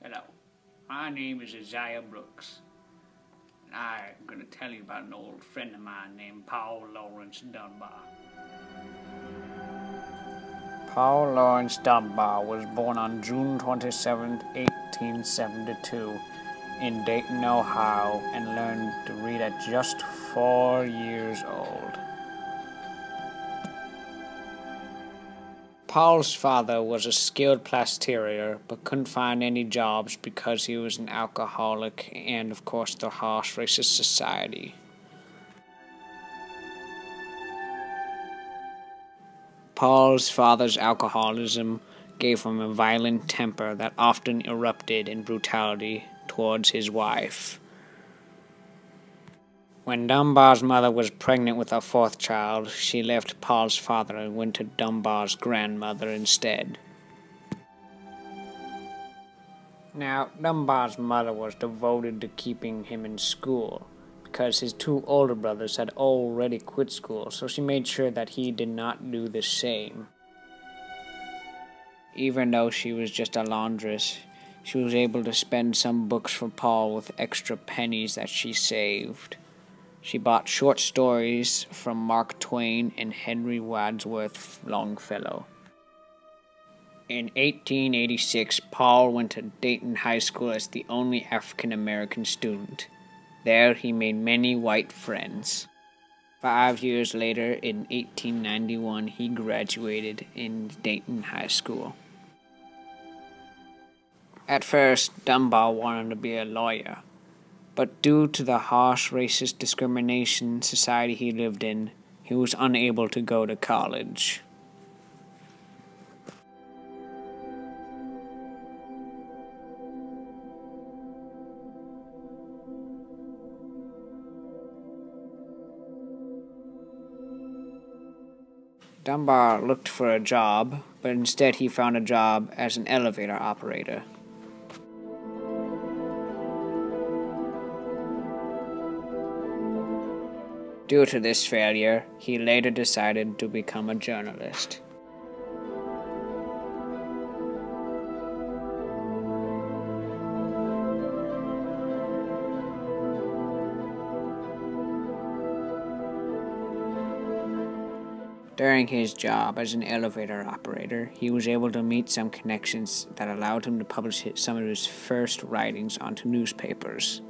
Hello, my name is Isaiah Brooks, and I'm going to tell you about an old friend of mine named Paul Laurence Dunbar. Paul Laurence Dunbar was born on June 27, 1872, in Dayton, Ohio, and learned to read at just 4 years old. Paul's father was a skilled plasterer, but couldn't find any jobs because he was an alcoholic and, of course, the harsh racist society. Paul's father's alcoholism gave him a violent temper that often erupted in brutality towards his wife. When Dunbar's mother was pregnant with her fourth child, she left Paul's father and went to Dunbar's grandmother instead. Now, Dunbar's mother was devoted to keeping him in school, because his two older brothers had already quit school, so she made sure that he did not do the same. Even though she was just a laundress, she was able to spend some books for Paul with extra pennies that she saved. She bought short stories from Mark Twain and Henry Wadsworth Longfellow. In 1886, Paul went to Dayton High School as the only African-American student. There he made many white friends. 5 years later, in 1891, he graduated in Dayton High School. At first, Dunbar wanted to be a lawyer, but due to the harsh racist discrimination society he lived in, he was unable to go to college. Dunbar looked for a job, but instead he found a job as an elevator operator. Due to this failure, he later decided to become a journalist. During his job as an elevator operator, he was able to meet some connections that allowed him to publish some of his first writings onto newspapers.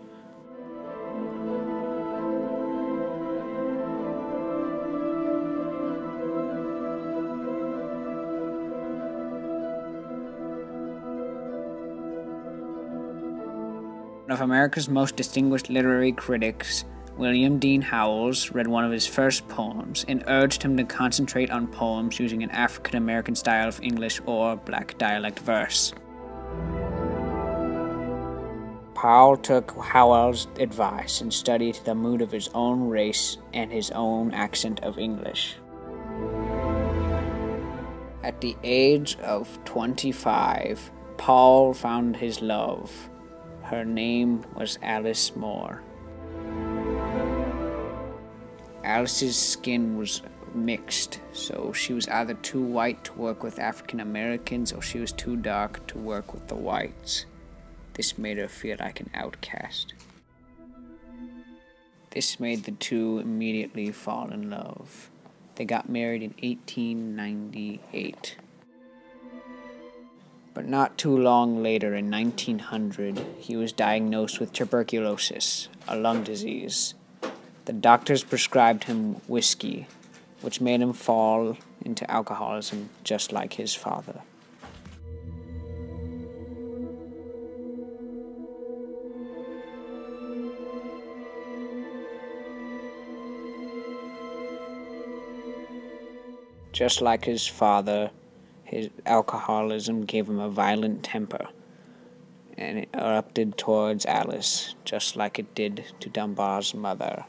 One of America's most distinguished literary critics, William Dean Howells, read one of his first poems and urged him to concentrate on poems using an African-American style of English or black dialect verse. Paul took Howells' advice and studied the mood of his own race and his own accent of English. At the age of 25, Paul found his love. Her name was Alice Moore. Alice's skin was mixed, so she was either too white to work with African Americans or she was too dark to work with the whites. This made her feel like an outcast. This made the two immediately fall in love. They got married in 1898. But not too long later, in 1900, he was diagnosed with tuberculosis, a lung disease. The doctors prescribed him whiskey, which made him fall into alcoholism just like his father. Just like his father, his alcoholism gave him a violent temper, and it erupted towards Alice, just like it did to Dunbar's mother.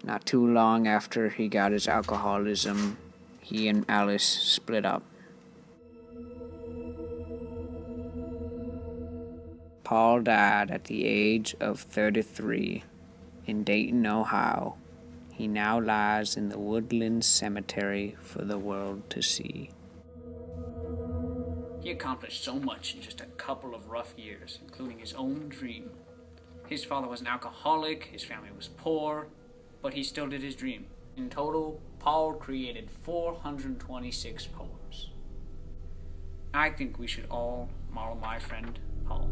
Not too long after he got his alcoholism, he and Alice split up. Paul died at the age of 33 in Dayton, Ohio. He now lies in the Woodlands Cemetery for the world to see. He accomplished so much in just a couple of rough years, including his own dream. His father was an alcoholic, his family was poor, but he still did his dream. In total, Paul created 426 poems. I think we should all model my friend Paul.